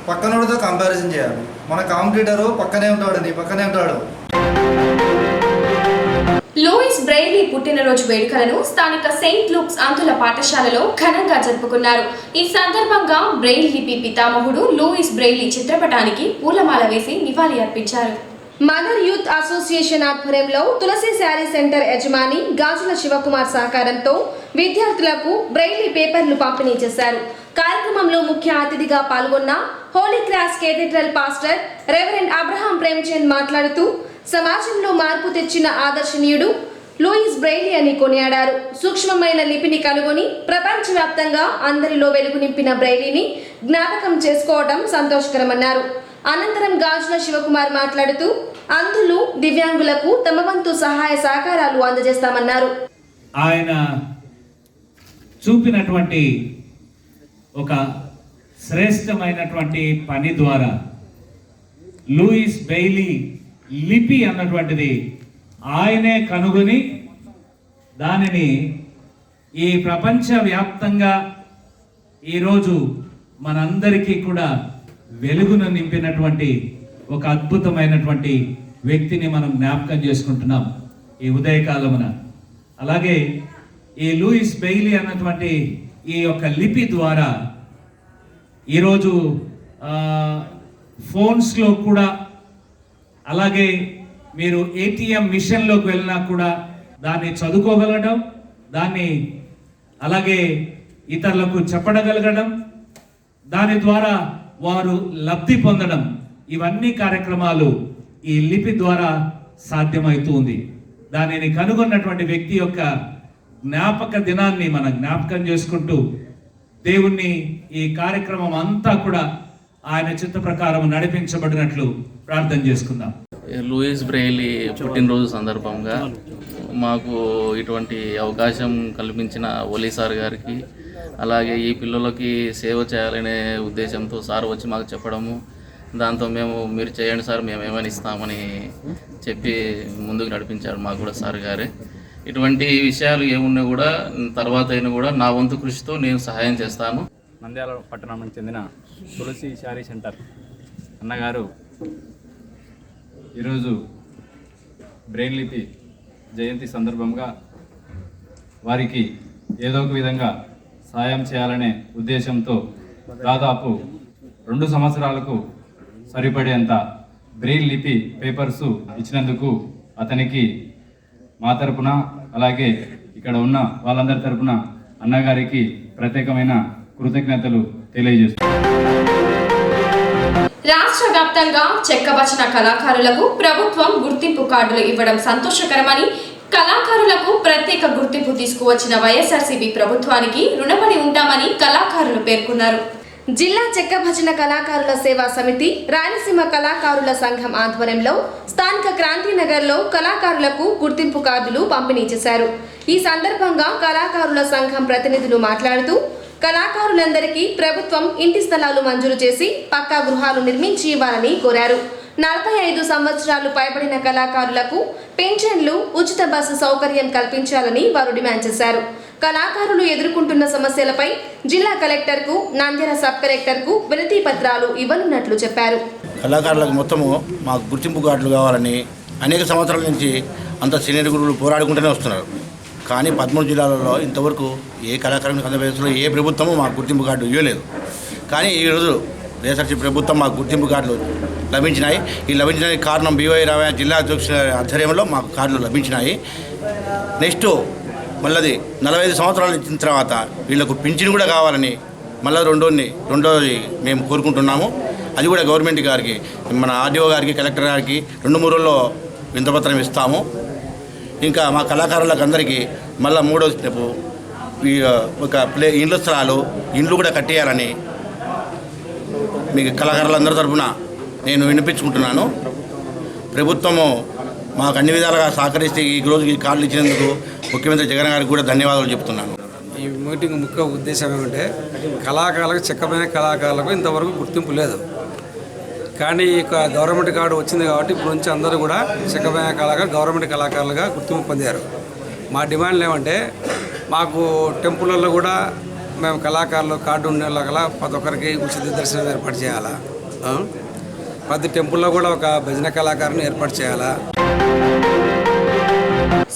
పక్కనోడితో కంపారిజన్ చేయాలి. మన కాంపిటీటరు పక్కనే ఉంటాడు, నీ పక్కనే ఉంటాడు. లూయిస్ బ్రెయిలీ పుట్టినరోజు వేడుకలను స్థానిక సెయింట్ లూక్స్ అంతుల పాఠశాలలో ఘనంగా జరుపుకున్నారు. ఈ సందర్భంగా బ్రెయిల్ లిపి పితామహుడు లూయిస్ బ్రెయిలీ చిత్రపటానికి పూలమాల వేసి నివాళి అర్పించారు. మదర్ యూత్ అసోసియేషన్ ఆధ్వర్యంలో తులసి శారీ సెంటర్ యజమాని గాజుల శివకుమార్ సహకారంతో విద్యార్థులకు బ్రెయిలీ పేపర్లు పంపిణీ చేశారు. కార్యక్రమంలో ముఖ్య అతిథిగా పాల్గొన్న Holy Cross cathedral pastor reverend Abraham Premchand మాట్లాడుతూ సమాజంలో మార్పు తెచ్చిన ఆదర్శనీయుడు లూయిస్ బ్రెయిలీ అని కొనియాడారు. సూక్ష్మమైన లిపిని కనుగొని ప్రపంచవ్యాప్తంగా అందరిలో వెలుగు నింపిన బ్రెయిలీని జ్ఞాపకం చేసుకోవడం సంతోషకరమన్నారు. అనంతరం గాజుల శివకుమార్ మాట్లాడుతూ అంధులు, దివ్యాంగులకు తమ వంతు సహాయ సహకారాలు అందజేస్తామన్నారు. ఆయన చూపినటువంటి ఒక శ్రేష్టమైనటువంటి పని ద్వారా లూయిస్ బ్రెయిలీ లిపి అన్నటువంటిది ఆయనే కనుగొని దానిని ఈ ప్రపంచవ్యాప్తంగా ఈరోజు మనందరికీ కూడా వెలుగును నింపినటువంటి ఒక అద్భుతమైనటువంటి వ్యక్తిని మనం జ్ఞాపకం చేసుకుంటున్నాం ఈ ఉదయకాలమున. అలాగే ఈ లూయిస్ బ్రెయిలీ అన్నటువంటి ఈ యొక్క లిపి ద్వారా ఈరోజు ఫోన్స్లో కూడా, అలాగే మీరు ఏటీఎం మిషన్లోకి వెళ్ళినా కూడా దాన్ని చదువుకోగలగడం, దాన్ని అలాగే ఇతరులకు చెప్పగలగడం, దాని ద్వారా వారు లబ్ధి పొందడం, ఇవన్నీ కార్యక్రమాలు ఈ లిపి ద్వారా సాధ్యమవుతుంది. దానిని కనుగొన్నటువంటి వ్యక్తి యొక్క జ్ఞాపక దినాన్ని మనం జ్ఞాపకం చేసుకుంటూ దేవుణ్ణి ఈ కార్యక్రమం అంతా కూడా ఆయన చిత్త ప్రకారం నడిపించబడినట్లు ప్రార్థన చేసుకుందాం. లూయిస్ బ్రెయిలీ పుట్టినరోజు సందర్భంగా మాకు ఇటువంటి అవకాశం కల్పించిన ఓలీ సార్ గారికి, అలాగే ఈ పిల్లలకి సేవ చేయాలనే ఉద్దేశంతో సార్ వచ్చి మాకు చెప్పడము, దాంతో మీరు చేయండి సార్ మేము ఏమైనా ఇస్తామని చెప్పి ముందుకు నడిపించారు మాకు కూడా సార్ గారే. ఇటువంటి విషయాలు ఏమున్నా కూడా తర్వాత అయినా కూడా నా వంతు కృషితో నేను సహాయం చేస్తాను. నంద్యాల పట్టణానికి చెందిన తులసి శారీ సెంటర్ అన్నగారు ఈరోజు బ్రెయిల్ లిపి జయంతి సందర్భంగా వారికి ఏదో ఒక విధంగా సాయం చేయాలనే ఉద్దేశంతో దాదాపు 2 సంవత్సరాలకు సరిపడేంత బ్రెయిల్ లిపి పేపర్సు ఇచ్చినందుకు అతనికి మా తరపున, అలాగే ఇక్కడ ఉన్న వాళ్ళందరి తరపున అన్నగారికి ప్రత్యేకమైన కృతజ్ఞతలు తెలియజేస్తున్నాను. రాష్ట్ర వ్యాప్తంగా చెక్కభజన కళాకారులకు ప్రభుత్వం గుర్తింపు కార్డులు ఇవ్వడం సంతోషకరమని, కళాకారులకు ప్రత్యేక గుర్తింపు తీసుకువచ్చిన వైఎస్ఆర్సీపీ ప్రభుత్వానికి రుణపడి ఉంటామని కళాకారులు పేర్కొన్నారు. జిల్లా చెక్కభజన కళాకారుల సేవా సమితి, రాయలసీమ కళాకారుల సంఘం ఆధ్వర్యంలో స్థానిక క్రాంతినగర్లో కళాకారులకు గుర్తింపు కార్డులు పంపిణీ చేశారు. ఈ సందర్భంగా కళాకారుల సంఘం ప్రతినిధులు మాట్లాడుతూ కళాకారులందరికీ ప్రభుత్వం ఇంటి స్థలాలు మంజూరు చేసి పక్కా గృహాలు నిర్మించి ఇవ్వాలని కోరారు. 45 సంవత్సరాలు పైబడిన కళాకారులకు పెన్షన్లు, ఉచిత బస్సు సౌకర్యం కల్పించాలని వారు డిమాండ్ చేశారు. కళాకారులు ఎదుర్కొంటున్న సమస్యలపై జిల్లా కలెక్టర్కు, నంద్యాల సబ్ కలెక్టర్కు వినతి పత్రాలు ఇవ్వనున్నట్లు చెప్పారు. కళాకారులకు మొత్తము మాకు గుర్తింపు కార్డులు కావాలని అనేక సంవత్సరాల నుంచి అంత సీనియర్ గురువులు పోరాడుకుంటూనే వస్తున్నారు. కానీ 13 జిల్లాలలో ఇంతవరకు ఏ కళాకారునికి ఆంధ్రప్రదేశ్లో ఏ ప్రభుత్వము మాకు గుర్తింపు కార్డు ఇవ్వలేదు. కానీ ఈరోజు వైఎస్ఆర్సీ ప్రభుత్వం మాకు గుర్తింపు కార్డులు లభించినాయి. ఈ లభించడానికి కారణం బివై రావయ్య జిల్లా అధ్యక్షుల ఆధ్వర్యంలో మాకు కార్డులు లభించినాయి. నెక్స్ట్ మళ్ళీ 45 సంవత్సరాలు ఇచ్చిన తర్వాత వీళ్ళకు పింఛన్ కూడా కావాలని మళ్ళీ రెండోది మేము కోరుకుంటున్నాము. అది కూడా గవర్నమెంట్ గారికి, మన ఆర్డీఓ గారికి, కలెక్టర్ గారికి 2-3 రోజుల్లో వింతపత్రం ఇస్తాము. ఇంకా మా కళాకారులకు అందరికీ మళ్ళీ 3వ స్టెప్ ఒక ఇండ్ల స్థలాలు, ఇండ్లు కూడా కట్టేయాలని మీకు కళాకారులందరి తరఫున నేను వినిపించుకుంటున్నాను. ప్రభుత్వము మాకు అన్ని విధాలుగా సహకరిస్తే ఈ రోజుకి కార్డులు ఇచ్చినందుకు ముఖ్యమంత్రి జగన్ గారికి కూడా ధన్యవాదాలు చెప్తున్నాను. ఈ మీటింగ్ ముఖ్య ఉద్దేశం ఏమంటే కళాకారులకు, చెక్కమైన కళాకారులకు ఇంతవరకు గుర్తింపు లేదు. కానీ ఈ గవర్నమెంట్ కార్డు వచ్చింది కాబట్టి ఇప్పుడు నుంచి అందరూ కూడా చెక్కమైన కళాకారులు గవర్నమెంట్ కళాకారులుగా గుర్తింపు పొందారు. మా డిమాండ్లు ఏమంటే మాకు టెంపుల్లో కూడా మేము కళాకారులు కార్డు ఉండేలాగా ప్రతి ఒక్కరికి ఉచిత దర్శనం ఏర్పాటు చేయాలా, ప్రతి టెంపుల్లో కూడా ఒక భజన కళాకారుని ఏర్పాటు చేయాలా.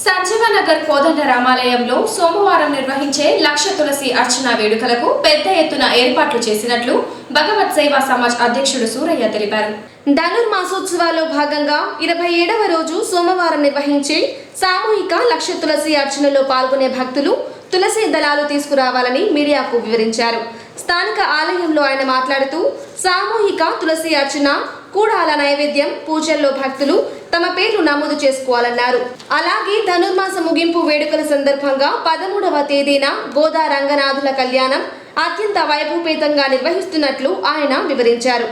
సంజీవనగర్ కోదండ రామాలయంలో సోమవారం నిర్వహించే లక్ష తులసి అర్చన వేడుకలకు పెద్ద ఎత్తున ఏర్పాట్లు చేసినట్లు భగవత్ సేవా సమాజ్ అధ్యక్షుడు సూరయ్య తెలిపారు. ధనుర్ మాసోత్సవాల్లో భాగంగా 27వ రోజు సోమవారం నిర్వహించే సామూహిక లక్ష తులసి అర్చనలో పాల్గొనే భక్తులు తులసి దళాలు తీసుకురావాలని మీడియాకు వివరించారు. స్థానిక ఆలయంలో ఆయన మాట్లాడుతూ సామూహిక తులసి అర్చన, కూడాల నైవేద్యం, పూజల్లో భక్తులు తమ పేర్లు నమోదు చేసుకోవాలన్నారు. అలాగే ధనుర్మాస ముగింపు వేడుకల సందర్భంగా 13వ తేదీన గోదా రంగనాథుల కళ్యాణం అత్యంత వైభవపేతంగా నిర్వహిస్తున్నట్లు ఆయన వివరించారు.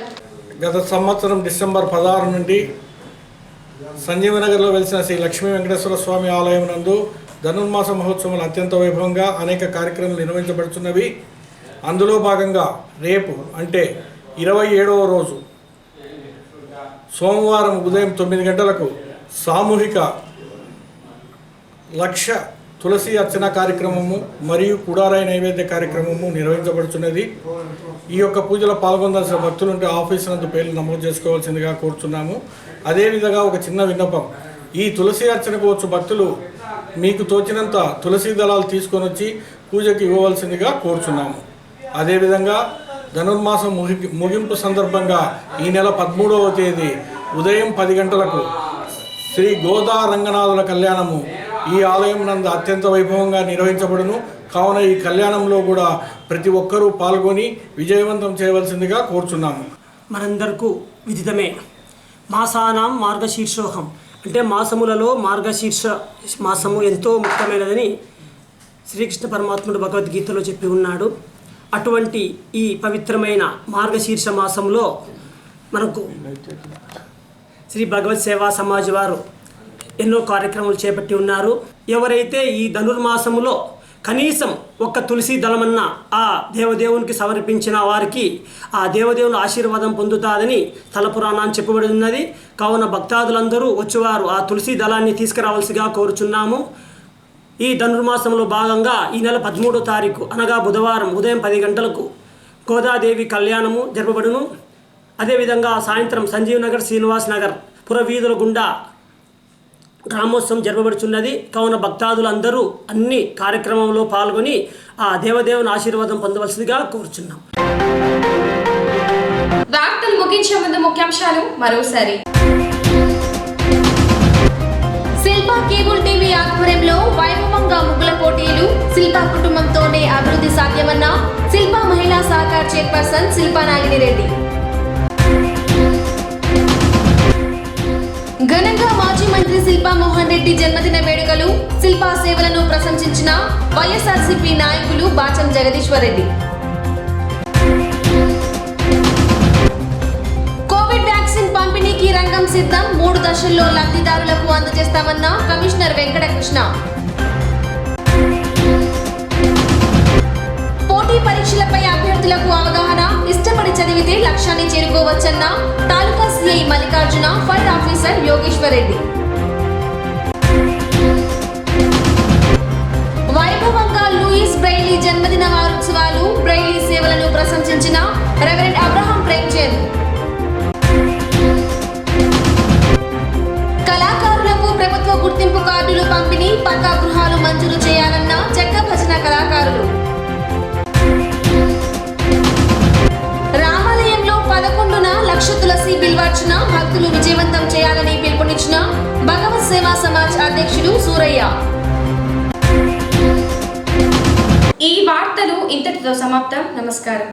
గత సంవత్సరం డిసెంబర్ 16 నుండి సంజీవనగర్లో వెలిసిన శ్రీ లక్ష్మీ వెంకటేశ్వర స్వామి ఆలయం నందు ధనుర్మాస మహోత్సవాలు అత్యంత వైభవంగా అనేక కార్యక్రమాలు నిర్వహించబడుతున్నవి. అందులో భాగంగా రేపు అంటే 27వ రోజు సోమవారం ఉదయం 9 గంటలకు సామూహిక లక్ష తులసి అర్చన కార్యక్రమము మరియు కుడారాయి నైవేద్య కార్యక్రమము నిర్వహించబడుతున్నది. ఈ యొక్క పూజలో పాల్గొనాల్సిన భక్తులుంటే ఆఫీస్ నందు పేర్లు నమోదు చేసుకోవాల్సిందిగా కోరుతున్నాము. అదేవిధంగా ఒక చిన్న విన్నపం, ఈ తులసి అర్చనకు వచ్చు భక్తులు మీకు తోచినంత తులసి దళాలు తీసుకొని వచ్చి పూజకి ఇవ్వవలసిందిగా కోరుచున్నాము. అదేవిధంగా ధనుర్మాసం ముగింపు సందర్భంగా ఈ నెల 13వ తేదీ ఉదయం 10 గంటలకు శ్రీ గోదా రంగనాథుల కళ్యాణము ఈ ఆలయం నందు అత్యంత వైభవంగా నిర్వహించబడును. కావున ఈ కళ్యాణంలో కూడా ప్రతి ఒక్కరూ పాల్గొని విజయవంతం చేయవలసిందిగా కోరుచున్నాము. మనందరకు విదితమే మాసానాం మార్గశీర్షోహం అంటే మాసములలో మార్గశీర్ష మాసము ఎంతో ముఖ్యమైనదని శ్రీకృష్ణ పరమాత్ముడు భగవద్గీతలో చెప్పి ఉన్నాడు. అటువంటి ఈ పవిత్రమైన మార్గశీర్ష మాసంలో మనకు శ్రీ భగవత్ సేవా సమాజ్ వారు ఎన్నో కార్యక్రమాలు చేపట్టి ఉన్నారు. ఎవరైతే ఈ ధనుర్మాసములో కనీసం ఒక్క తులసి దళమన్న ఆ దేవదేవునికి సమర్పించిన వారికి ఆ దేవదేవుని ఆశీర్వాదం పొందుతాదని తలపురాణాన్ని చెప్పబడి ఉన్నది. కావున భక్తాదులందరూ వచ్చేవారు ఆ తులసి దళాన్ని తీసుకురావాల్సిగా కోరుచున్నాము. ఈ ధనుర్మాసంలో భాగంగా ఈ నెల 13వ తారీఖు అనగా బుధవారం ఉదయం 10 గంటలకు గోదాదేవి కళ్యాణము జరపబడును. అదేవిధంగా సాయంత్రం సంజీవ్ నగర్, శ్రీనివాస్ నగర్ పురవీధుల గుండా గ్రామోత్సవం జరపబడుచున్నది. కావున భక్తాదులందరూ అన్ని కార్యక్రమంలో పాల్గొని ఆ దేవదేవుని ఆశీర్వాదం పొందవలసిందిగా కోరుచున్నాం. వార్తలు ముగించే ముందు ముఖ్యాంశాలు మరోసారి. శిల్పా కేబుల్ టీవీ ఆధ్వర్యంలో వైభవంగా ముగ్గుల పోటీలు. శిల్పా కుటుంబంతోనే అభివృద్ధి సాధ్యమన్న శిల్పా మహిళా సహకార్ చైర్పర్సన్ శిల్పా నాగిని రెడ్డి. ఘనంగా మాజీ మంత్రి శిల్పా మోహన్ రెడ్డి జన్మదిన వేడుకలు. శిల్పా సేవలను ప్రశంసించిన వైఎస్ఆర్సీపీ నాయకులు బాచం జగదీశ్వర్ రెడ్డి. కోవిడ్ వ్యాక్సిన్ పంపిణీకి రంగం సిద్ధం. 3 దశల్లో లబ్ధిదారులకు అందజేస్తామన్న కమిషనర్ వెంకటకృష్ణ. పోటీ పరీక్షలపై అభ్యర్థులకు అవగాహన. ఇష్టపడి చదివితే లక్ష్యాన్ని చేరుకోవచ్చన్న తాలూకా CI Mallikarjuna, fire officer Yogeshwar Reddy. వైభవంగా లూయిస్ బ్రెయిలీ జన్మదిన వారోత్సవాలు. బ్రెయిలీ సేవలను ప్రశంసించిన రెవరెండ్ అబ్రహాం ప్రేమ్చంద్. కళాకారులకు ప్రభుత్వ గుర్తింపు కార్డులు పంపిణీ. పక్కా గృహాలు మంజూరు చేయాలన్న చెక్క భజన కళాకారులు. రామాలయంలో 11న లక్ష తులసి బిల్వార్చన. భక్తులు విజయవంతం చేయాలని పిలుపునిచ్చిన భగవత్ సేవా సమాజ్ అధ్యక్షుడు సూరయ్య. ఈ వార్తలు ఇంతటితో సమాప్తం. నమస్కారం.